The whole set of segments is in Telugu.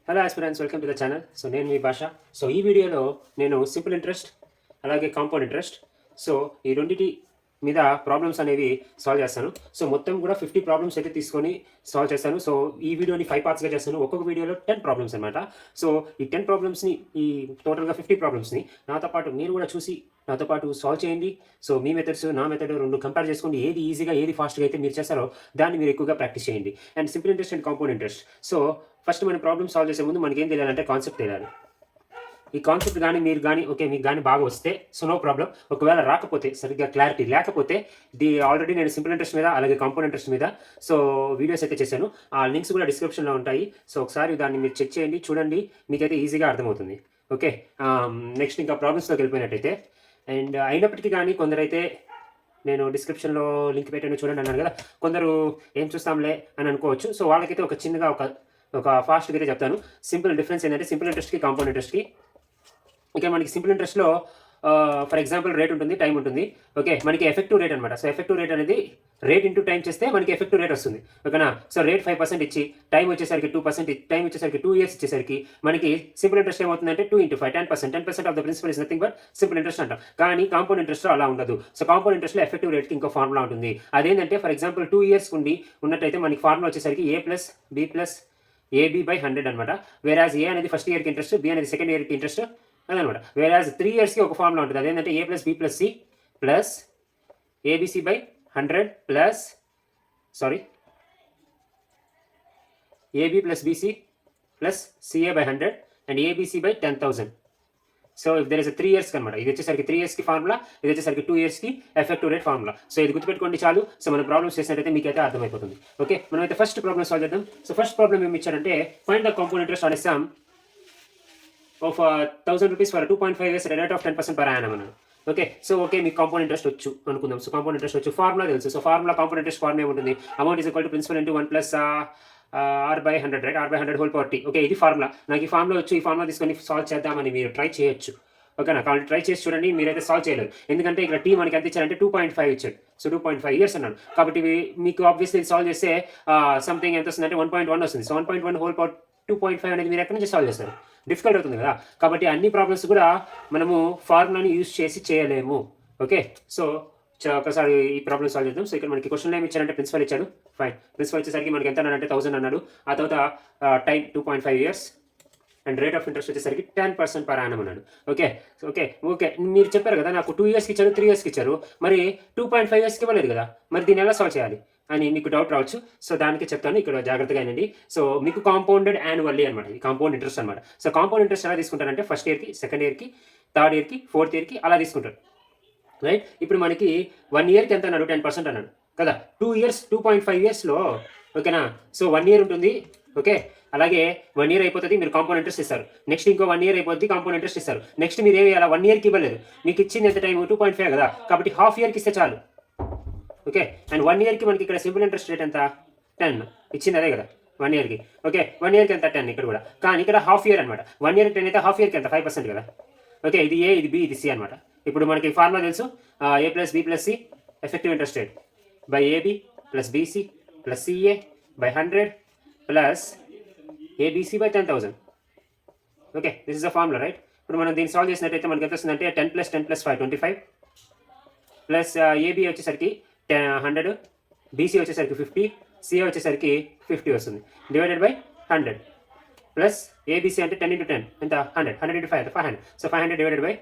Hello aspirants, welcome to the channel. So నేను మీ భాష. సో ఈ వీడియోలో నేను సింపుల్ ఇంట్రెస్ట్ అలాగే కాంపౌండ్ ఇంట్రెస్ట్ సో ఈ రెండింటి మీద ప్రాబ్లమ్స్ అనేవి సాల్వ్ చేస్తాను. సో మొత్తం కూడా 50 ప్రాబ్లమ్స్ అయితే తీసుకొని సాల్వ్ చేస్తాను. సో ఈ వీడియోని 5 పార్ట్స్గా చేస్తాను. ఒక్కొక్క వీడియోలో 10 ప్రాబ్లమ్స్ అనమాట. సో ఈ 10 ప్రాబ్లమ్స్ని, ఈ టోటల్గా 50 ప్రాబ్లమ్స్ని నాతో పాటు మీరు కూడా చూసి నాతో పాటు సాల్వ్ చేయండి. సో మీ మెథడ్స్ నా మెథడ్ రెండు కంపేర్ చేసుకోండి. ఏది ఈజీగా ఏది ఫాస్ట్గా అయితే మీరు చేస్తారో దాన్ని మీరు ఎక్కువగా ప్రాక్టీస్ చేయండి. And simple interest and compound interest. So first మనం ప్రాబ్లమ్ సాల్వ్ చేసే ముందు మనకి ఏం తెలియాలంటే కాన్సెప్ట్ తెలియాలి. ఈ కాన్సెప్ట్ కానీ మీరు కానీ మీకు కానీ బాగా వస్తే సో నో ప్రాబ్లం. ఒకవేళ రాకపోతే, సరిగ్గా క్లారిటీ లేకపోతే, ఆల్రెడీ నేను సింపుల్ ఇంట్రెస్ట్ మీద అలాగే కాంపౌండ్ ఇంట్రెస్ట్ మీద సో వీడియోస్ అయితే చేశాను. ఆ లింక్స్ కూడా డిస్క్రిప్షన్లో ఉంటాయి. సో ఒకసారి దాన్ని మీరు చెక్ చేయండి, చూడండి, మీకైతే ఈజీగా అర్థమవుతుంది. ఓకే, నెక్స్ట్ ఇంకా ప్రాబ్లమ్స్లోకి వెళ్ళిపోయినట్టయితే, అండ్ అయినప్పటికీ కానీ కొందరైతే నేను డిస్క్రిప్షన్లో లింక్ పెట్టాను చూడండి అన్నాను కదా, కొందరు ఏం చూస్తాంలే అని అనుకోవచ్చు. సో వాళ్ళకైతే ఒక చిన్నగా ఒక ఫాస్ట్గా అయితే చెప్తాను. సింపుల్ డిఫరెన్స్ ఏంటంటే సింపుల్ ఇంట్రెస్ట్కి కాంపౌండ్ ఇంట్రెస్ట్కి, ఇక్కడ మనకి సింపుల్ ఇంట్రెస్ట్లో ఫర్ ఎగ్జాంపుల్ రేట్ ఉంటుంది, టైం ఉంటుంది. ఓకే, మనకి ఎఫెక్టివ్ రేట్ అనమాట. సో ఎఫెక్టివ్ రేట్ అనేది రేట్ ఇంటూ టైం చేస్తే మనకి ఎఫెక్టివ్ రేట్ వస్తుంది. ఓకేనా. సో రేట్ 5% ఇచ్చి టైం వచ్చేసరికి 2%, టైం వచ్చేసరికి 2 years ఇచ్చేసరికి మనకి సింపుల్ ఇంట్రెస్ట్ ఏమవుతుందంటే 2 × 5 10% of the principal is nothing but simple interest అంటాం. కానీ కాంపౌండ్ ఇంట్రెస్ట్లో అలా ఉండదు. సో కాంపౌండ్ ఇంట్రెస్ట్లో ఎఫెక్టివ్ రేట్కి ఇంకో ఫార్ములా ఉంటుంది. అదేంటంటే ఫర్ ఎగ్జాంపుల్ 2 years ఉన్నట్టయితే మనకి ఫార్ములా వచ్చేసరికి A+B+AB/100 అనమాట. వేరాజ్ ఏ అనేది ఫస్ట్ ఇయర్కి ఇంట్రెస్ట్, బి అనేది సెకండ్ ఇయర్కి ఇంట్రెస్ట్ అదనమాట. వేరాజ్ 3 yearsకి ఒక ఫార్ములా ఉంటుంది. అదేంటంటే A+B+C plus ABC/100 plus AB+BC plus CA/100 and ABC/10,000. So if there is 3 years అనమాట. ఇది వచ్చేసరికి 3 yearsకి ఫార్ములా, ఇది వచ్చేసరికి 2 yearsకి ఎఫెక్టివ్ రేట్ ఫార్ములా. సో ఇది గుర్తుపెట్టుకోండి చాలు. సో మనం ప్రాబ్లమ్స్ చేసినట్టయితే మీకైతే అర్థమైపోతుంది. ఓకే, మనమైతే ఫస్ట్ ప్రాబ్లమ్ సాల్వ్ చేద్దాం. సో ఫస్ట్ ప్రాబ్లమ్ ఏమి ఇచ్చారంటే, find the compound interest on a some of 1,000 rupees for 2.5 years at a rate of 10% per annum అన్నాడు. ఓకే, సో ఓకే, మీకు కాంపౌండ్ ఇంట్రెస్ట్ వచ్చు అనుకుందాం. సో కాంపౌండ్ ఇంట్రెస్ట్ వచ్చు, ఫార్ములా తెలుసు. సో ఫార్ములా కాంపౌండ్ ఇంట్రెస్ట్ ఫార్ములా ఏముంటుంది? Amount is equal to principal into 1 plus R/100, right? R/100 whole power T. Okay, ఇది ఫార్ములా. నాకు ఈ ఫార్ములా వచ్చు. ఈ ఫార్ములా తీసుకొని సాల్వ్ చేద్దామని మీరు ట్రై చేయొచ్చు. ఓకేనా, కాబట్టి ట్రై చేసి చూడండి. మీరైతే సాల్వ్ చేయలేదు, ఎందుకంటే ఇక్కడ T మనకి ఎంత ఇచ్చారంటే 2.5 ఇచ్చాడు. సో 2.5 years అన్నాడు. కాబట్టి మీకు ఆబ్వియస్లీ సాల్వ్ చేస్తే సంథింగ్ ఎంత వస్తుందంటే 1.1 వస్తుంది. సో 1.1 హోల్ పవర్ 2.5 అనేది మీరు ఎక్కడి నుంచి సాల్వ్ చేస్తారు? డిఫికల్ట్ అవుతుంది కదా. కాబట్టి అన్ని ప్రాబ్లమ్స్ కూడా మనము ఫార్ములాని యూజ్ చేసి చేయలేము. ఓకే, సో ఒకసారి ఈ ప్రాబ్లమ్ సాల్వ్ చేద్దాం. సో ఇక్కడ మనకి క్వశ్చన్ ఏమి ఇచ్చారంటే ప్రిన్సిపల్ ఇచ్చాడు. ఫైన్, ప్రిన్సిపల్ వచ్చేసరికి మనకి ఎంత అన్నాడంటే 1000 అన్నాడు. ఆ తర్వాత time 2.5 years and rate of interest వచ్చేసరికి 10% per annum అన్నాడు. ఓకే ఓకే మీరు చెప్పారు కదా, నాకు 2 yearsకి ఇచ్చారు, 3 yearsకి ఇచ్చారు, మరి 2.5 yearsకి ఇవ్వలేదు కదా, మరి దీన్ని ఎలా సాల్వ్ చేయాలి అని మీకు డౌట్ రావచ్చు. సో దానికి చెప్తాను, ఇక్కడ జాగ్రత్తగా అయినండి. సో మీకు కాంపౌండెడ్ యాన్యువల్లీ అనమాట, ఈ కాంపౌండ్ ఇంట్రెస్ట్ అనమాట. సో కాంపౌండ్ ఇంట్రెస్ట్ ఎలా తీసుకుంటారంటే ఫస్ట్ ఇయర్కి, సెకండ్ ఇయర్కి, థర్డ్ ఇయర్కి, ఫోర్త్ ఇయర్కి అలా తీసుకుంటారు, రైట్? ఇప్పుడు మనకి 1 yearకి ఎంత అన్నాడు? 10% అన్నాడు కదా. 2 years 2.5 yearsలో ఓకేనా. సో 1 year ఉంటుంది. ఓకే, అలాగే 1 year అయిపోతుంది, మీరు కాంపౌండ్ ఇంట్రెస్ట్ ఇస్తారు. నెక్స్ట్ ఇంకో 1 year అయిపోతుంది, కాంపౌండ్ ఇంట్రెస్ట్ ఇస్తారు. నెక్స్ట్ మీరు ఏమి అలా 1 yearకి ఇవ్వలేదు, మీకు ఇచ్చింది ఎంత టైం? 2.5 కదా, కాబట్టి హాఫ్ ఇయర్కి ఇస్తే చాలు. ఓకే, అండ్ 1 yearకి మనకి ఇక్కడ సింపుల్ ఇంట్రెస్ట్ రేట్ ఎంత? 10 ఇచ్చింది, అదే కదా 1 yearకి. ఓకే, 1 yearకి ఎంత? 10 ఇక్కడ కూడా. కానీ ఇక్కడ హాఫ్ ఇయర్ అనమాట. 1 year 10 అయితే హాఫ్ ఇయర్కి ఎంత? 5% కదా. ఓకే, ఇది ఏ, ఇది బి, ఇది సి అనమాట. ఇప్పుడు మనకి ఫార్ములా తెలుసు, A+B+C effective interest rate by AB plus BC plus CA by 100 plus ABC/10,000. Okay, this is the formula, right? ఇప్పుడు మనం దీన్ని సాల్వ్ చేసినట్టయితే మనకి ఎంత వస్తుందంటే 10 + 10 + 5 25 ప్లస్ AB వచ్చేసరికి 100, BC వచ్చేసరికి 50, CA వచ్చేసరికి 50 వస్తుంది, డివైడెడ్ బై 100 ప్లస్ ABC అంటే 10 × 10 ఎంత? 100, 100 × 5 అంటే 500. So 500 divided by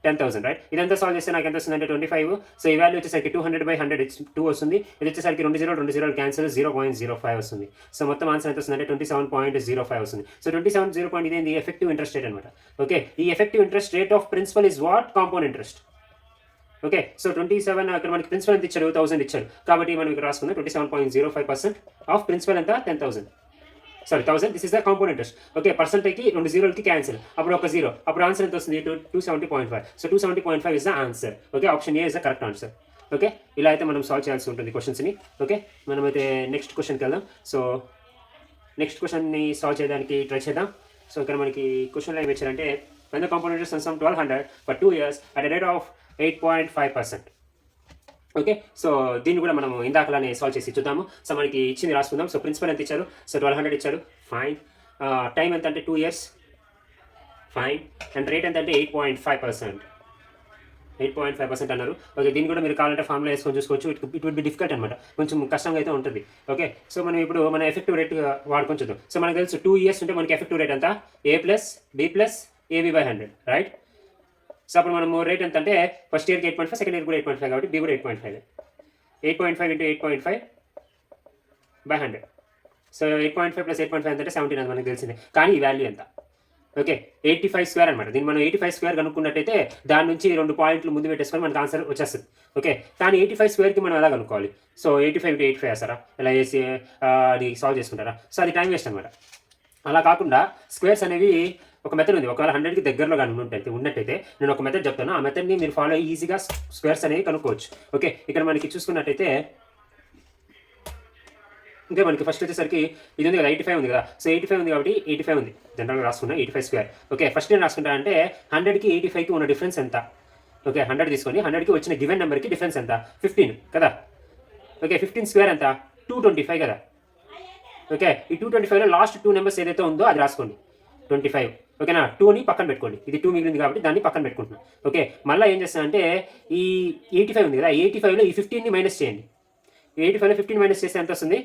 10,000, right? ఇదంతా సాల్వ్ చేస్తే నాకు ఎంత వస్తుందంటే 25. సో ఈ వాల్యూ వచ్చేసరికి 200/100 2 వస్తుంది. ఇది వచ్చేసరికి 2 0 క్యాన్సిల్ 0.05 వస్తుంది. సో మొత్తం ఆన్సర్ ఎంత వస్తుందంటే 27.05 వస్తుంది. సో 27.0 ఇదేంది? ఎఫెక్టివ్ ఇంట్రెస్ట్ రేట్ అనమాట. ఓకే, ఈ effective interest rate of principal is what? Compound interest. Okay, so 27 అక్కడ మనకి ప్రిన్సిపల్ ఎంత ఇచ్చారు? 1000 ఇచ్చారు. కాబట్టి మనం ఇక్కడ రాసుకుందాం 27.05% ఆఫ్ ప్రిన్సిపల్ ఎంత? 10,000. 1000. This is the compound interest. Okay, పర్సెంట్కి 2 zeroలకి క్యాన్సిల్, అప్పుడు ఒక 0, అప్పుడు ఆన్సర్ ఎంత వస్తుంది? 270.5. So 270.5 is the answer. Okay, option A is the correct answer. Okay, ఇలా అయితే మనం సాల్వ్ చేయాల్సి ఉంటుంది క్వశ్చన్స్ని. ఓకే, మనమైతే నెక్స్ట్ క్వశ్చన్కి వెళ్దాం. సో నెక్స్ట్ క్వశ్చన్ని సాల్వ్ చేయడానికి ట్రై చేద్దాం. సో ఇక్కడ మనకి క్వశ్చన్లో ఏమి ఇచ్చారంటే, when the compound interest on sum 1200 for 2 years at a rate of 8.5%. Okay, so దీన్ని కూడా మనం ఇందాకలానే సాల్వ్ చేసి చూద్దాము. సో మనకి ఇచ్చింది రాసుకుందాం. సో ప్రిన్సిపల్ ఎంత ఇచ్చారు? సో 1200 ఇచ్చారు, ఫైన్. టైం ఎంత అంటే 2 years, ఫైన్. అండ్ రేట్ ఎంత అంటే 8.5%. 8.5% అన్నారు. ఓకే, దీన్ని కూడా మీరు కావాలంటే ఫార్ములా వేసుకొని చూసుకోవచ్చు. ఇట్ విల్ బి డిఫికల్ట్ అనమాట, కొంచెం కష్టంగా అయితే ఉంటుంది. ఓకే, సో మనం ఇప్పుడు మన ఎఫెక్టివ్ రేట్ వాడుకొని చూద్దాం. సో మనకు తెలుసు 2 years ఉంటే మనకి ఎఫెక్టివ్ రేట్ ఎంత A+B+AB/100, రైట్? సో అప్పుడు మనము రేట్ ఎంత అంటే ఫస్ట్ ఇయర్కి 8.5, సెకండ్ ఇయర్ కూడా 8.5 కాబట్టి బి కూడా 8.5. 8.5 × 8.5/100. సో 8.5 + 8.5 అంటే 17 అని మనకు తెలిసిందే. కానీ ఈ వాల్యూ ఎంత? ఓకే, 85² అనమాట. దీన్ని మనం 85² కనుక్కున్నట్టయితే దాని నుంచి 2 పాయింట్లు ముందు పెట్టేసుకొని మనకు ఆన్సర్ వచ్చేస్తుంది. ఓకే, కానీ 85²కి మనం ఎలా కనుక్కోవాలి? సో 85 × 85 వేస్తారా, ఇలా వేసి అది సాల్వ్ చేసుకుంటారా? సో అది టైం వేస్ట్ అనమాట. అలా కాకుండా స్క్వేర్స్ అనేవి ఒక మెథడ్ ఉంది. ఒకవేళ 100కి దగ్గరలో కానీ ఉన్నట్టయితే నేను ఒక మెథడ్ చెప్తాను. ఆ మెథడ్ని మీరు ఫాలో అయ్యి ఈజీగా స్క్వేర్స్ అనేవి కనుక్కోవచ్చు. ఓకే, ఇక్కడ మనకి చూసుకున్నట్టయితే ఇంకా మనకి ఫస్ట్ వచ్చేసరికి ఇది ఉంది కదా, 85 ఉంది కదా. సో 85 ఉంది కాబట్టి 85 ఉంది, జనరల్గా రాసుకున్నా 85². ఓకే, ఫస్ట్ నేను రాసుకుంటా అంటే 100కి 85కి ఉన్న డిఫరెన్స్ ఎంత? ఓకే, 100 తీసుకొని 100కి వచ్చిన గివెన్ నెంబర్కి డిఫరెన్స్ ఎంత? 15 కదా. ఓకే, 15² ఎంత? 225 కదా. ఓకే, ఈ 225లో లాస్ట్ 2 నెంబర్స్ ఏదైతే ఉందో అది రాసుకోండి. 25, ఓకేనా. 2ని పక్కన పెట్టుకోండి, ఇది 2 మిగిలింది కాబట్టి దాన్ని పక్కన పెట్టుకుంటున్నాను. ఓకే, మళ్ళీ ఏం చేస్తానంటే ఈ 85 ఉంది కదా, 85లో ఈ 15ని మైనస్ చేయండి. 85లో 15 మైనస్ చేస్తే ఎంత వస్తుంది?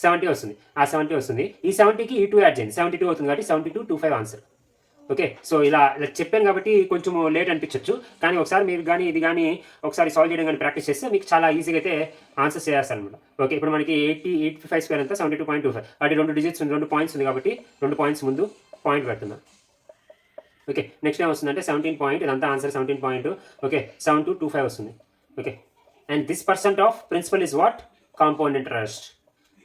70 వస్తుంది. ఆ 70 వస్తుంది. ఈ 70కి ఈ 2 యాడ్ చేయండి, 72 అవుతుంది కాబట్టి 7225 ఆన్సర్. ఓకే, సో ఇలా చెప్పాను కాబట్టి కొంచెం లేట్ అనిపించవచ్చు, కానీ ఒకసారి మీరు కానీ ఇది కానీ ఒకసారి సాల్వ్ చేయడం కానీ ప్రాక్టీస్ చేస్తే మీకు చాలా ఈజీగా అయితే ఆన్సర్ చేస్తారనమాట. ఓకే, ఇప్పుడు మనకి 85² అంతా 72.25. అది 2 డిజిట్స్ ఉంది, 2 పాయింట్స్ ఉంది కాబట్టి 2 పాయింట్స్ ముందు పాయింట్ పెడుతున్నా. ఓకే, నెక్స్ట్ ఏం వస్తుందంటే 17 పాయింట్, ఇదంతా ఆన్సర్ 17 పాయింట్. ఓకే, 7225 వస్తుంది. Okay, and this % of principal is what? Compound interest.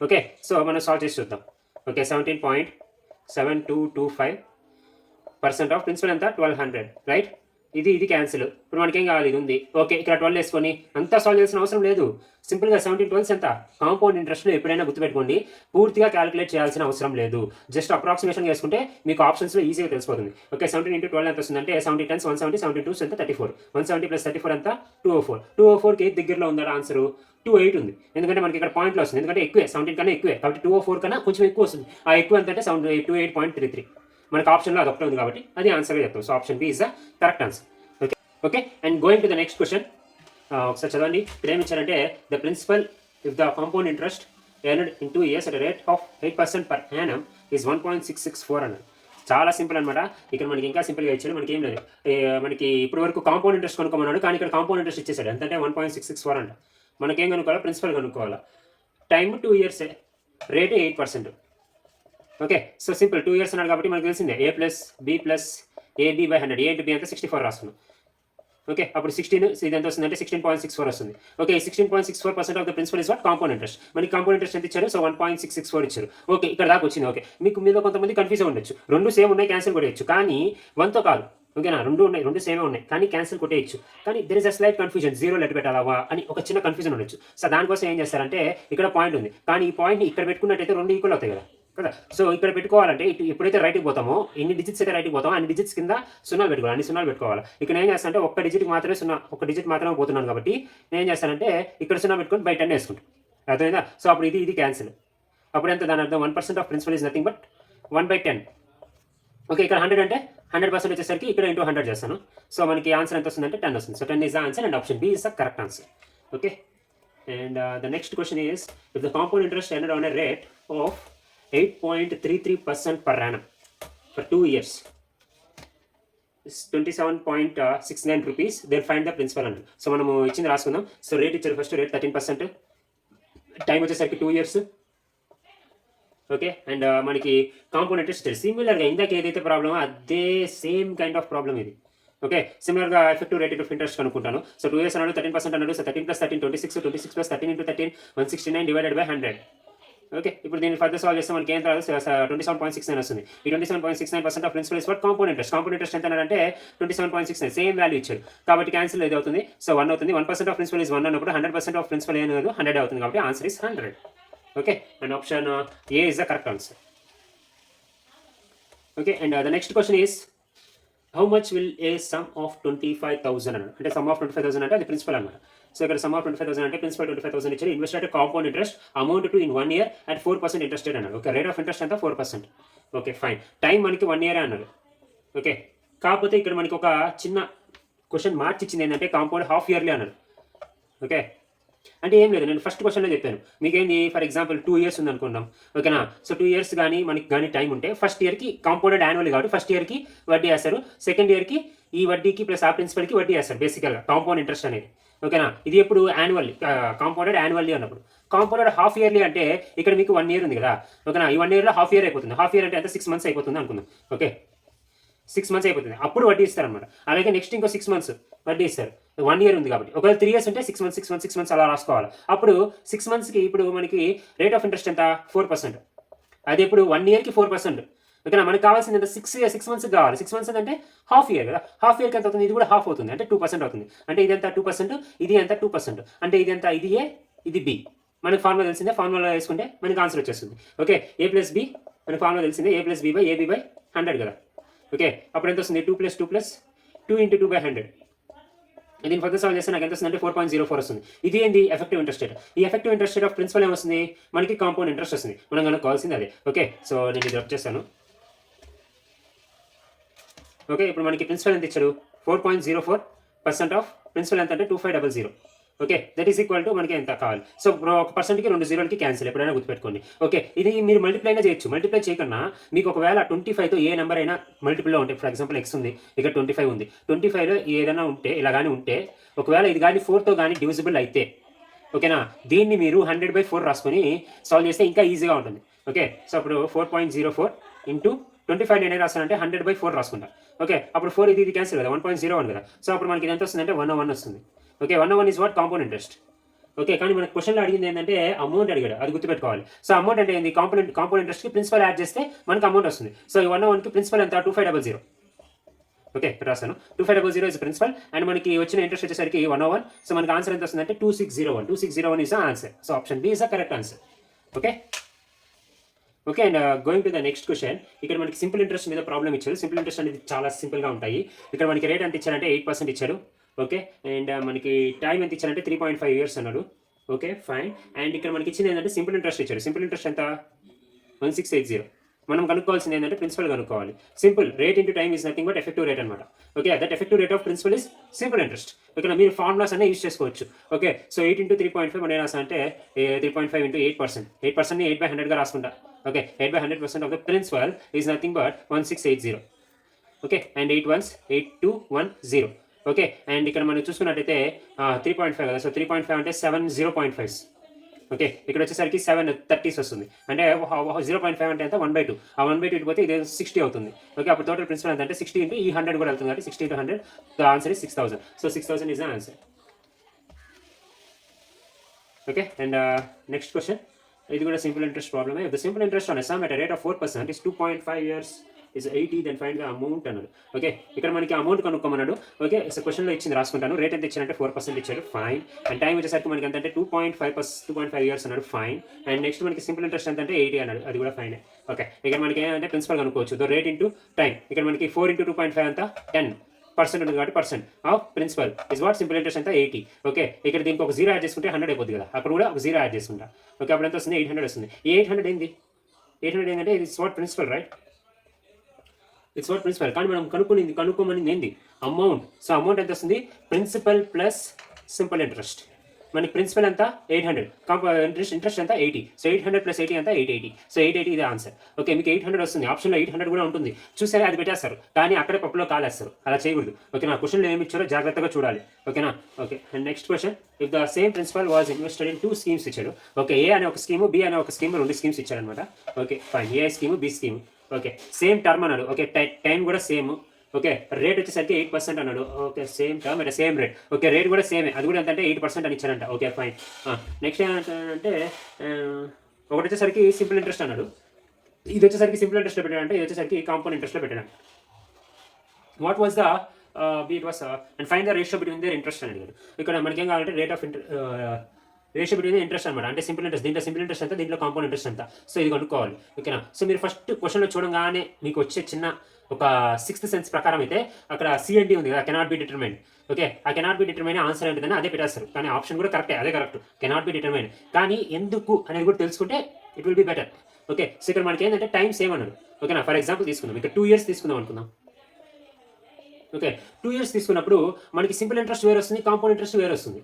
Okay, so మనం సాల్వ్ చేసి చూద్దాం. ఓకే, 17.7225% ఆఫ్ ప్రిన్సిపల్ ఎంత? 1200, రైట్? ఇది క్యాన్సిల్. ఇప్పుడు మనకి ఏం కావాలి? ఇది ఉంది. ఓకే, ఇక్కడ 12 వేసుకొని అంతా సాల్వ్ చేయాల్సిన అవసరం లేదు. సింపుల్గా 17 12 ఎంత? కాంపౌండ్ ఇంట్రెస్ట్లో ఎప్పుడైనా గుర్తుపెట్టుకోండి, పూర్తిగా క్యాలిక్యులేట్ చేయాల్సిన అవసరం లేదు. జస్ట్ అప్రాక్సిమేషన్ చేసుకుంటే మీకు ఆప్షన్స్లో ఈజీగా తెలిసిపోతుంది. ఓకే, 17 × 12 ఎంత వస్తుందంటే 70 10s 170, 70 2s ఎంత? 34. 170 + 34 ఎంత? 204. 204కి దగ్గరలో ఉందా ఆన్సర్? 28 ఉంది. ఎందుకంటే మనకి ఇక్కడ పాయింట్లో వస్తుంది, ఎందుకంటే ఎక్కువే, 17 కన్నా ఎక్కువే కాబట్టి 204 కన్నా కొంచెం ఎక్కువ వస్తుంది. ఆ ఎక్కువ ఎంత అంటే 28.33. మనకు ఆప్షన్లో అది ఒకటే ఉంది కాబట్టి అది ఆన్సర్గా చెప్తాం. So option B is the correct answer. Okay okay and going to the next question. ఒకసారి చదవండి. ఇక్కడ ఏమి ఇచ్చారంటే the principal if the compound interest earned in 2 years at a rate of 8% per annum is 1.664 అన్నారు. చాలా సింపుల్ అనమాట. ఇక్కడ మనకి ఇంకా సింపుల్గా ఇచ్చాడు. మనకి ఏం లేదు, మనకి ఇప్పటి వరకు కాంపౌండ్ ఇంట్రెస్ట్ కనుక్కోమన్నాడు, కానీ ఇక్కడ కాంపౌండ్ ఇంట్రెస్ట్ ఇచ్చేసాడు. ఎంతంటే 1.664 అంట. మనకేం కనుక్కోవాలా? ప్రిన్సిపల్ కనుక్కోవాలా. Time 2 years, rate 8%. Okay, so simple. 2 years అన్నాడు కాబట్టి మనకు తెలిసిందే A+B+AB/100. A × B అంటే 64 రాస్తున్నాం. ఓకే, అప్పుడు 16 ఇది ఎంత వస్తుంది అంటే 16.64 వస్తుంది. Okay, 16.64% of the principal is what? Compound interest. మనకి కాంపౌండ్ ఇంట్రెస్ట్ ఎంత ఇచ్చారు? సో 1.664 ఇచ్చారు. ఓకే, ఇక్కడ దాకా వచ్చింది. ఓకే, మీకు మీద కొంతమంది కన్ఫ్యూజ్ ఉండొచ్చు, 2 సేమ్ ఉన్నాయి క్యాన్సిల్ కొట్టేయచ్చు, కానీ 1తో కాదు. ఓకేనా, 2 ఉన్నాయి, 2 సేమే ఉన్నాయి కానీ క్యాన్సిల్ కొట్టేయచ్చు. కానీ there is a slight confusion, 0 letter పెట్టాలా అని ఒక చిన్న కన్ఫ్యూజన్ ఉండొచ్చు. సో దానికోసం ఏం చేస్తారంటే ఇక్కడ పాయింట్ ఉంది, కానీ ఈ పాయింట్ని ఇక్కడ పెట్టుకున్నట్టయితే 2 ఈక్వల్ అవుతాయి కదా. సో ఇక్కడ పెట్టుకోవాలంటే ఎప్పుడైతే రైట్కి పోతామో, ఎన్ని డిజిట్స్ అయితే రైట్కి పోతామో అన్ని డిజిట్స్ కింద 0 పెట్టుకోవాలి, అన్ని 0 పెట్టుకోవాలి. ఇక్కడ ఏం చేస్తానంటే ఒక్క డిజిట్ మాత్రమే 0, ఒక డిజిట్ మాత్రమే పోతున్నాను కాబట్టి నేను ఏం చేస్తానంటే ఇక్కడ 0 పెట్టుకొని బై 10 వేసుకుంటాను. అర్థమైందా? సో అప్పుడు ఇది క్యాన్సిల్. అప్పుడు ఎంత? దాని అర్థం 1% of principal is nothing but 1/10. Okay, ఇక్కడ 100 అంటే 100% వచ్చేసరికి ఇక్కడ ఇంటూ 100 చేస్తాను. సో మనకి ఆన్సర్ ఎంత వస్తుందంటే 10 వస్తుంది. So 10 is the answer and option B is the correct answer. Okay, and the next question is if the compound interest earned on a rate of 8.33% per annum for 2 years is 27.69 rupees, then find the principal అన్నారు. సో మనము ఇచ్చింది రాసుకుందాం. సో రేట్ ఇచ్చారు, ఫస్ట్ రేట్ 13%, టైం వచ్చేసరికి 2 years. ఓకే, అండ్ మనకి కాంపౌండ్ ఇంట్రెస్ట్ సిమిలర్గా ఇందాక ఏదైతే ప్రాబ్లమో అదే సేమ్ కైండ్ ఆఫ్ ప్రాబ్లమ్ ఇది. ఓకే, సిమిలర్గా ఎఫెక్టివ్ రేట్ ఆఫ్ ఇంట్రెస్ట్ కనుక్కుంటాను. సో 2 years అన్నాడు, 13% అన్నాడు. So 13 + 13 26, 26 + 13 × 13 169 divided by 100. ఓకే, ఇప్పుడు దీన్ని ఫర్దర్ సాల్వ్ చేస్తే మనకి ఏం రాదు? 27.69 వస్తుంది. ఈ 27.69% of principal is what? Compound interest. Compound interest ఎంత అంటే 27.69, సేమ్ వాల్యూ ఇచ్చాడు కాబట్టి క్యాన్సిల్ ఏది అవుతుంది? సో 1 అవుతుంది. 1% ఆఫ్ ప్రిన్సిపల్ ఇస్ 1 అన్నప్పుడు 100% ఆఫ్ ప్రిన్సిపల్ ఏం కాదు, 100 అవుతుంది కాబట్టి answer is 100. Okay, and option A is the correct answer. Okay, and the next question is how much will a some of 25,000 అన్నాడు. అంటే సమ్ ఆఫ్ 25,000 అంటే అది ప్రిన్సిపల్ అన్నమాట. సో ఇక్కడ సమ్ ఆఫ్ 25,000 అంటే ప్రిన్సిపల్ 25,000 ఇచ్చారు. ఇన్వెస్ట్ అంటే compound interest amount to in 1 year at 4% interested అన్నాడు. ఓకే, రేట్ ఆఫ్ ఇంట్రెస్ట్ ఎంత? 4%. Okay fine. టైం మనకి 1 ఇయరే అన్నారు. ఓకే. కాకపోతే ఇక్కడ మనకి ఒక చిన్న క్వెషన్ మార్చిచ్చింది ఏంటంటే కాంపౌండ్ హాఫ్ ఇయర్లీ అన్నాడు. ఓకే. అంటే ఏం లేదు. నేను ఫస్ట్ క్వెషన్‌లో చెప్పాను. మీకేంది ఫర్ ఎగ్జాంపుల్ 2 ఇయర్స్ ఉందనుకుందాం. ఓకేనా? సో 2 ఇయర్స్ గాని మనకి గాని టైం ఉంటే ఫస్ట్ ఇయర్‌కి కాంపౌండెడ్ యాన్యువల్లీ కాబట్టి ఫస్ట్ ఇయర్‌కి వడ్డీ ఏస్తారు. సెకండ్ ఇయర్‌కి ఈ వడ్డీకి ప్లస్ ఆ ప్రిన్సిపల్‌కి వడ్డీ ఏస్తారు బేసికల్‌గా కాంపౌండ్ ఇంట్రెస్ట్ అనేది. ఓకేనా? ఇది ఎప్పుడు యాన్యువల్లీ కాంపౌండెడ్ యాన్యువల్లీ అన్నప్పుడు. కాంపౌండెడ్ హాఫ్ ఇయర్లీ అంటే ఇక్కడ మీకు 1 ఇయర్ ఉంది కదా! ఓకేనా? ఈ 1 ఇయర్‌లో హాఫ్ ఇయర్ అయిపోతుంది. హాఫ్ ఇయర్ అంటే ఎంత 6 మంత్స్ అయిపోతుంది అనుకుందాం. ఓకే. 6 మంత్స్ అయిపోతుంది. అప్పుడు వడ్డీ ఇస్తారనమాట. అలాగే నెక్స్ట్ ఇంకో 6 మంత్స్ వడ్డీ ఇస్తారు. 1 ఇయర్ ఉంది కాబట్టి. ఒకవేళ 3 ఇయర్స్ ఉంటే 6 మంత్స్, 6 మంత్స్, 6 మంత్స్ అలా రాసుకోవాలి. అప్పుడు 6 మంత్స్‌కి ఇప్పుడు మనకి రేట్ ఆఫ్ ఇంట్రెస్ట్ ఎంత? 4%. అది ఇప్పుడు 1 ఇయర్‌కి 4%. ఓకేనా? మనకు కావాల్సింది ఎంత? 6 మంత్స్‌కి కావాలి. 6 మంత్స్ అంటే హాఫ్ ఇయర్ కదా! హాఫ్ ఇయర్‌కి ఎంత అవుతుంది? ఇది కూడా హాఫ్ అవుతుంది. అంటే 2% అవుతుంది. అంటే ఇది ఎంత? 2%. ఇది ఎంత? 2%. అంటే ఇది ఎంత? ఇది ఏ, ఇది బి. మనకు ఫార్ములా తెలిసిందే. ఫార్ములా వేసుకుంటే మనకి ఆన్సర్ వచ్చేస్తుంది. ఓకే. ఏ ప్లస్ బి మనకు ఫార్ములా తెలిసిందే. A plus B by AB by 100 కదా! ఓకే. అప్పుడు ఎంత వస్తుంది? 2 + 2 + 2 × 2/100. దీన్ని ఫర్దర్ సాల్వ్ చేస్తే నాకు ఎంత వస్తుంది అంటే 4.04 వస్తుంది. ఇది ఏంది? Effective interest rate. ఈ effective interest rate of principal ఏమొస్తుంది? మనకి కాంపౌండ్ ఇంట్రెస్ట్ వస్తుంది. మనం కనుక్కోవాల్సింది అదే. ఓకే. సో నేను ఇది రబ్ చేస్తాను. ఓకే. ఇప్పుడు మనకి ప్రిన్సిపల్ ఎంత ఇచ్చాడు? 4.04% ఆఫ్ ప్రిన్సిపల్ ఎంత అంటే 2500. Okay. That is equal to మనకి ఎంత కావాలి. సో ఒక పర్సెంట్‌కి 2 జీరోలకి క్యాన్సిల్ ఎప్పుడైనా గుర్తుపెట్టుకోండి. ఓకే. ఇది మీరు మల్టిప్లైనా చేయొచ్చు. మల్టిప్లై చేయకన్నా మీకు ఒకవేళ 25తో ఏ నెంబర్ అయినా మల్టిపుల్‌లో ఉంటే ఫర్ ఎగ్జాంపుల్ x ఉంది. ఇక్కడ 25 ఉంది. 25లో ఏదైనా ఉంటే ఇలా గాని ఉంటే ఒకవేళ ఇది గాని 4తో గాని డివిజిబుల్ అయితే ఓకేనా? దీన్ని మీరు 100/4 రాసుకొని సాల్వ్ చేస్తే ఇంకా ఈజీగా ఉంటుంది. ఓకే. సో అప్పుడు 4.04 ఇంటూ 25 నేనే రాస్తానంటే 100/4 రాసుకుంటా. ఓకే. అప్పుడు 4 ఇది క్యాన్సిల్ కదా! 1.01 కదా! సో అప్పుడు మనకి ఇది ఎంత వస్తుందంటే 101 వస్తుంది. Okay. 101 is what? Compound interest. Okay. కానీ మనకు క్వెషన్‌లో అడిగింది ఏంటంటే అమౌంట్ అడిగాడు. అది గుర్తుపెట్టుకోవాలి. సో అమౌంట్ అంటే ఏంది? కాంపౌండ్ ఇంట్రెస్ట్‌కి ప్రిన్సిపల్ యాడ్ చేస్తే మనకు అమౌంట్ వస్తుంది. సో ఈ 101కి ప్రిన్సిపల్ ఎంత? 2500. ఓకే. రాసాను. 2500 ఇస్ ప్రిన్సిపల్ అండ్ మనకి వచ్చిన ఇంట్రెస్ట్ వచ్చేసరికి 101. సో మనకి ఆన్సర్ ఎంత వస్తుందంటే 2601. 2601 is the answer. So option B is the correct answer. Okay. Okay. And going to the next question. ఇక్కడ మనకి సింపుల్ ఇంట్రెస్ట్ మీద ప్రాబ్లమ్ ఇచ్చారు. సింపుల్ ఇంట్రెస్ట్ అనేది చాలా సింపుల్‌గా ఉంటాయి. ఇక్కడ మనకి రేట్ ఎంత ఇచ్చారంటే 8% ఇచ్చారు. ఓకే. అండ్ మనకి టైం ఎంత ఇచ్చారంటే 3.5 ఇయర్స్ అన్నాడు. ఓకే. ఫైన్. అండ్ ఇక్కడ మనకి ఇచ్చింది ఏంటంటే సింపుల్ ఇంట్రెస్ట్ ఇచ్చారు. సింపుల్ ఇంట్రెస్ట్ ఎంత? 1680. మనం కనుక్కోవాల్సింది ఏంటంటే ప్రిన్సిపల్ కనుక్కోవాలి. Simple rate into time is nothing but effective rate అనమాట. Okay. That effective rate of principal is simple interest. ఓకేనా? మీరు ఫార్ములాస్ అన్నీ యూజ్ చేసుకోవచ్చు. ఓకే. సో 8 × 3.5 మనం ఏం రాసామంటే 3.5 × 8%. 8%ని 8/100గా రాసుకుంటా. Okay. 8/100% of the principal is nothing but 1680. Okay. And 8 1s 8210. Okay. And ఇక్కడ మనం చూసుకున్నట్టయితే 3.5 కదా! సో 3.5 అంటే 7 0.5s. ఓకే. ఇక్కడ వచ్చేసరికి 7 30s వస్తుంది. అంటే 0.5 అంటే ఎంత? 1/2. ఆ 1/2 ఇటు పోతే ఇది 60 అవుతుంది. ఓకే. అప్పుడు టోటల్ ప్రిన్సిపల్ ఎంత అంటే 60 ఇంటూ ఈ 100 కూడా వెళ్తుంది కాబట్టి 60 × 100 the answer is 6000. So 6000 is the answer. Okay. And next question. ఇది కూడా సింపుల్ ఇంట్రెస్ట్ ప్రాబ్లమే. The simple interest on a sum at a rate of 4% is 2.5 years is 80 then find the amount అన్నాడు. ఓకే. ఇక్కడ మనకి అమౌంట్ కనుక్కోమన్నాడు. ఓకే. సో క్వెషన్‌లో ఇచ్చింది రాసుకుంటాను. రేట్ ఎంత ఇచ్చారంటే 4% ఇచ్చారు. ఫైన్. అండ్ టైం వచ్చేసరికి మనకి ఎంత అంటే 2.5 years అన్నాడు. ఫైన్. అండ్ నెక్స్ట్ మనకి సింపుల్ ఇంట్రెస్ట్ ఎంత అంటే 80 అన్నాడు. అది కూడా ఫైనే. ఓకే. ఇక్కడ మనకి ఏంటంటే ప్రిన్సిపల్ కనుక్కోవచ్చు. The rate into time. ఇక్కడ మనకి 4 × 2.5 ఎంత? 10% ఉంటుంది కాబట్టి percent of principal is what? Simple interest ఎంత? 80. ఓకే. ఇక్కడ దీనికి ఒక 0 యాడ్ చేసుకుంటే 100 అయిపోద్ది కదా! అక్కడ కూడా ఒక 0 యాడ్ చేసుకుంటా. ఓకే. అప్పుడు ఎంత వస్తుంది? 800 వస్తుంది. ఈ 800 ఏంది? 800 ఏంటంటే ఇది what? Principal right? It's what principal. కానీ మనం కనుక్కోమనింది ఏంది? అమౌంట్. సో అమౌంట్ ఎంత వస్తుంది? Principal plus simple interest. మనకి ప్రిన్సిపల్ ఎంత? 800. ఇంట్రెస్ట్ ఎంత? 80. సో 800 + 80 ఎంత? 880. సో 880 ఇది ఆన్సర్. ఓకే. మీకు 800 వస్తుంది. ఆప్షన్‌లో 800 కూడా ఉంటుంది. చూసారా? అది పెట్టేస్తారు. కానీ అక్కడే పప్పులో కాలేస్తారు. అలా చేయకూడదు. ఓకేనా? క్వెషన్‌లో ఏమి ఇచ్చారో జాగ్రత్తగా చూడాలి. ఓకేనా? Okay. And next question. If the same principal was invested in 2 schemes ఇచ్చాడు. ఓకే. ఏ అనే ఒక స్కీము, బి అనే ఒక స్కీము 2 స్కీమ్స్ ఇచ్చారనమాట. Okay. Fine. A scheme, B scheme. Okay. Same term అన్నాడు. ఓకే. టైం కూడా సేమ్. ఓకే. రేట్ వచ్చేసరికి 8% అన్నాడు. ఓకే. సేమ్ టర్మ్ అంటే సేమ్ రేట్. ఓకే. రేట్ కూడా సేమే. అది కూడా ఎంతంటే 8% అని ఇచ్చారంట. ఓకే. ఫైన్. నెక్స్ట్ ఏమంటాడంటే ఒకటి వచ్చేసరికి సింపుల్ ఇంట్రెస్ట్ అన్నాడు. ఇది వచ్చేసరికి సింపుల్ ఇంట్రెస్ట్‌లో పెట్టాడంటే ఇది వచ్చేసరికి కాంపౌండ్ ఇంట్రెస్ట్‌లో పెట్టాడంట. What was the it was and find the ratio between their interest అని అడిగాడు. ఇక్కడ మనకేం కావాలంటే రేషియో బిట్వీన్ ఇంట్రెస్ట్ అనమాట. అంటే సింపుల్ ఇంట్రెస్ట్. దీంట్లో సింపుల్ ఇంట్రెస్ట్ ఎంత? దీంట్లో కాంపౌండ్ ఇంట్రెస్ట్ ఎంత? సో ఇది కనుక్కోవాలి. ఓకేనా? సో మీరు ఫస్ట్ క్వెషన్‌లో చూడంగానే మీకు వచ్చే చిన్న ఒక 6th సెన్స్ ప్రకారం అయితే అక్కడ సి&డి ఉంది కదా! Cannot be determined. ఓకే. ఆ కెనాట్ బి డిటర్మైన్ ఆన్సర్ ఏంటిదని అదే పెట్టేస్తారు. కానీ ఆప్షన్ కూడా కరెక్టే. అదే కరెక్ట్. Cannot be determined. కానీ ఎందుకు అనేది కూడా తెలుసుకుంటే it will be better. Okay, so ఇక్కడ మనకి ఏంటంటే టైం సేమ్ అన్నాడు. ఓకేనా, ఫర్ ఎగ్జాంపుల్ తీసుకుందాం, ఇక్కడ 2 years తీసుకుందాం అనుకుందాం. ఓకే, 2 years తీసుకున్నప్పుడు మనకి సింపుల్ ఇంట్రెస్ట్ వేరే వస్తుంది, కాంపౌండ్ ఇంట్రెస్ట్ వేరే వస్తుంది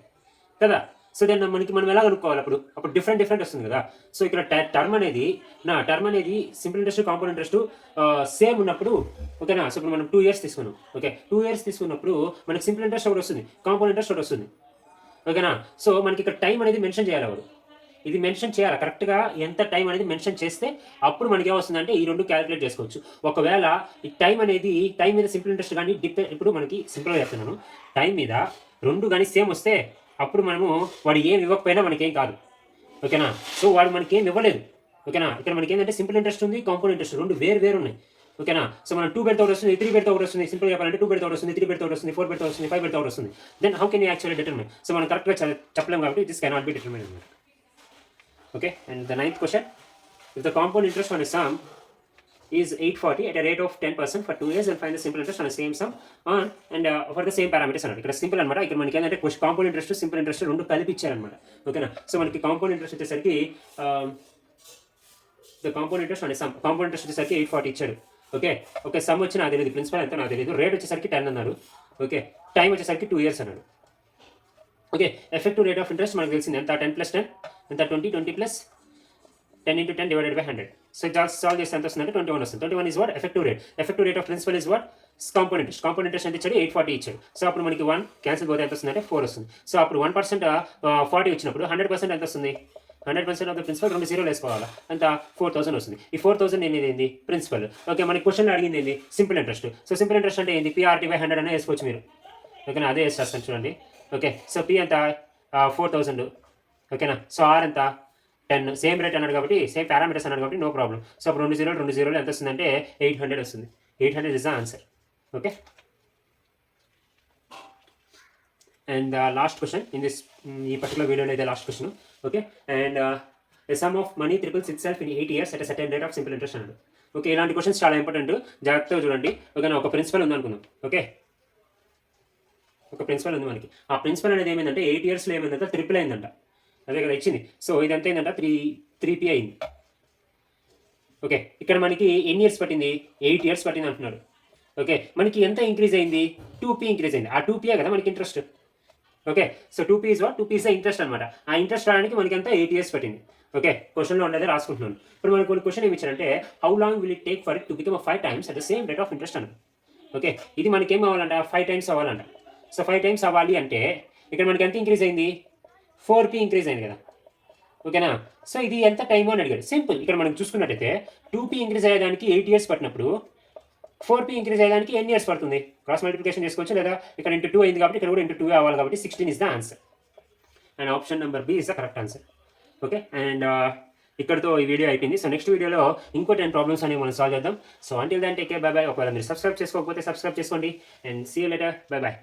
కదా. సో దాన్ని మనం ఎలా కనుక్కోవాలి, అప్పుడు డిఫరెంట్ వస్తుంది కదా. సో ఇక్కడ టర్మ్ అనేది simple interest compound interest same ఉన్నప్పుడు, ఓకేనా. సో ఇప్పుడు మనం 2 years తీసుకున్నాం. ఓకే, 2 years తీసుకున్నప్పుడు మనకి సింపుల్ ఇంట్రెస్ట్ ఒకటి వస్తుంది, కాంపౌండ్ ఇంట్రెస్ట్ ఒకటి వస్తుంది. ఓకేనా, సో మనకి ఇక్కడ టైం అనేది మెన్షన్ చేయాలి. ఇది మెన్షన్ చేయాలి కరెక్ట్గా, ఎంత టైం అనేది మెన్షన్ చేస్తే అప్పుడు మనకి ఏమొస్తుందంటే ఈ రెండు క్యాలిక్యులేట్ చేసుకోవచ్చు. ఒకవేళ ఈ టైం మీద సింపుల్ ఇంట్రెస్ట్ కానీ ఇప్పుడు మనకి సింపుల్గా చెప్తున్నాను, టైం మీద రెండు కానీ సేమ్ వస్తే అప్పుడు మనము వాడు ఏం ఇవ్వకపోయినా మనకేం కాదు. ఓకేనా, సో వాడు మనకి ఏం ఇవ్వలేదు. ఓకేనా, ఇక్కడ మనకి ఏంటంటే సింపుల్ ఇంట్రెస్ట్ ఉంది, కాంపౌండ్ ఇంట్రెస్ట్ రెండు వేరు ఉన్నాయి. ఓకేనా, సో మనం 2 పెడితే ఒకటి వస్తుంది, 3 పెడితే ఒకటి వస్తుంది. సింపుల్ చెప్పాలంటే 2 పెడితే ఒకటి వస్తుంది, 3 పెడితే ఒకటి వస్తుంది, 4 పెడితే వస్తుంది, 5 పెడితే ఒకటి వస్తుంది. Then how can you actually determine? So మనం కరెక్ట్గా చెప్పలేము కాబట్టి దిస్ కెనాట్ బి డిటర్మిన్ అన్నమాట. Okay, and the 9th question, if the compound interest on a sum is 840 at a rate of 10% for 2 years, and find the simple interest on the same sum on and for the same parameters అన్నమాట. ఇక్కడ సింపుల్ అనమాట. ఇక్కడ మనకి ఏంటంటే కాంపౌండ్ ఇంట్రెస్ట్ సింపుల్ ఇంట్రెస్ట్ రెండు కలిపి ఇచ్చారనమాట. ఓకేనా, సో మనకి కాంపౌండ్ ఇంట్రెస్ట్ వచ్చేసరికి the compound interest on some, compound interest వచ్చేసరికి 840 ఇచ్చాడు. ఓకే, సమ్ వచ్చి నాకు తెలియదు, ప్రిన్సిపల్ ఎంత నాకు తెలియదు, రేట్ వచ్చేసరికి 10 అన్నారు. ఓకే, టైం వచ్చేసరికి 2 years అన్నాడు. Okay, effective rate of interest మనకు తెలిసింది ఎంత, 10 + 10 ఎంత, 20 + 10 × 10 divided by 100. సో సాల్వ్ చేస్తే ఎంత వస్తుందంటే 21 వస్తుంది. 21 is what? Effective rate of principal is what? Compound interest ఎంత ఇచ్చాడు? 840 ఇచ్చాడు. సో అప్పుడు మనకి 1 క్యాన్సిల్ పోతే ఎంత వస్తుందంటే 4 వస్తుంది. సో అప్పుడు 1% 40 వచ్చినప్పుడు 100% ఎంత వస్తుంది? 100% ఆఫ్ ద ప్రిన్సిపల్ 2 జీరోలు వేసుకోవాలి, అంత 4000 వస్తుంది. ఈ 4000 ఏంది ప్రిన్సిపల్. ఓకే, మనకి క్వశ్చన్లో అడిగింది ఏంది? Simple interest. So simple interest అంటే ఏంది? PRT/100 అనే వేసుకోవచ్చు మీరు. ఓకేనా, అదే వేసేస్తాను చూడండి. ఓకే, సో P ఎంత 4000. ఓకేనా, సో R ఎంత 10. సేమ్ రేట్ అన్నాడు కాబట్టి, సేమ్ పారామీటర్స్ అన్నాడు కాబట్టి నో ప్రాబ్లం. సో అప్పుడు 2 జీరోలు ఎంత వస్తుందంటే 800 వస్తుంది. 800 is the answer. Okay, and last question in this, ఈ పర్టికులర్ వీడియోలో అయితే last question. Okay, and some of money triples it self in 8 years at a certain rate of simple interest అన్నాడు. ఓకే, ఇలాంటి క్వశ్చన్స్ చాలా ఇంపార్టెంట్, జాగ్రత్తగా చూడండి. ఓకేనా, ఒక ప్రిన్సిపల్ ఉంది అనుకుందాం. ఓకే, ఒక ప్రిన్సిపల్ ఉంది మనకి. ఆ ప్రిన్సిపల్ అనేది ఏమైందంటే 8 yearsలో ఏమైందంటే ట్రిపుల్ అయిందంట. అదే కదా ఇచ్చింది. సో ఇదంతా ఏంటంటే 3P అయింది. ఓకే, ఇక్కడ మనకి ఎన్ని ఇయర్స్ పట్టింది? 8 years పట్టింది అంటున్నాడు. ఓకే, మనకి ఎంత ఇంక్రీజ్ అయింది? 2P ఇంక్రీజ్ అయింది. ఆ 2P కదా మనకి interest. Okay, so 2P is what? 2P is the interest అనమాట. ఆ ఇంట్రెస్ట్ రావడానికి మనకి ఎంత 8 years పట్టింది. ఓకే, క్వశ్చన్లో ఉండేది రాసుకుంటున్నాను. ఇప్పుడు మనకు కొన్ని క్వశ్చన్ ఏమి ఇచ్చారంటే how long will it take for it to become 5 times at the same rate of interest అన్నాడు. ఓకే, ఇది మనకి ఏం అవ్వాలంట? 5 times అవ్వాలంట. సో 5 times అవ్వాలి అంటే ఇక్కడ మనకి ఎంత ఇంక్రీజ్ అయింది? 4P ఇంక్రీజ్ అయింది కదా. ఓకేనా, సో ఇది ఎంత టైం అని అడిగాడు. సింపుల్, ఇక్కడ మనం చూసుకున్నట్టయితే 2P ఇంక్రీజ్ అయ్యేదానికి 8 years పట్టినప్పుడు 4P ఇంక్రీజ్ అయ్యేదానికి ఎన్ని ఇయర్స్ పడుతుంది? క్రాస్ మల్టిప్లికేషన్ చేసుకోవచ్చు, లేదా ఇక్కడ ఇంటూ 2 అయింది కాబట్టి ఇక్కడ కూడా ఇంటూ 2 అవ్వాలి కాబట్టి 16 is the answer. And option number B is the correct answer. Okay, and ఇక్కడతో ఈ వీడియో అయిపోయింది. సో నెక్స్ట్ వీడియోలో ఇంకో 10 ప్రాబ్లమ్స్ అనేవి మనం సాల్వ్ చేద్దాం. So until then take care, bye bye. ఒకవేళ మీరు సబ్స్క్రైబ్ చేసుకోకపోతే సబ్స్క్రైబ్ చేసుకోండి. And see you later, bye by.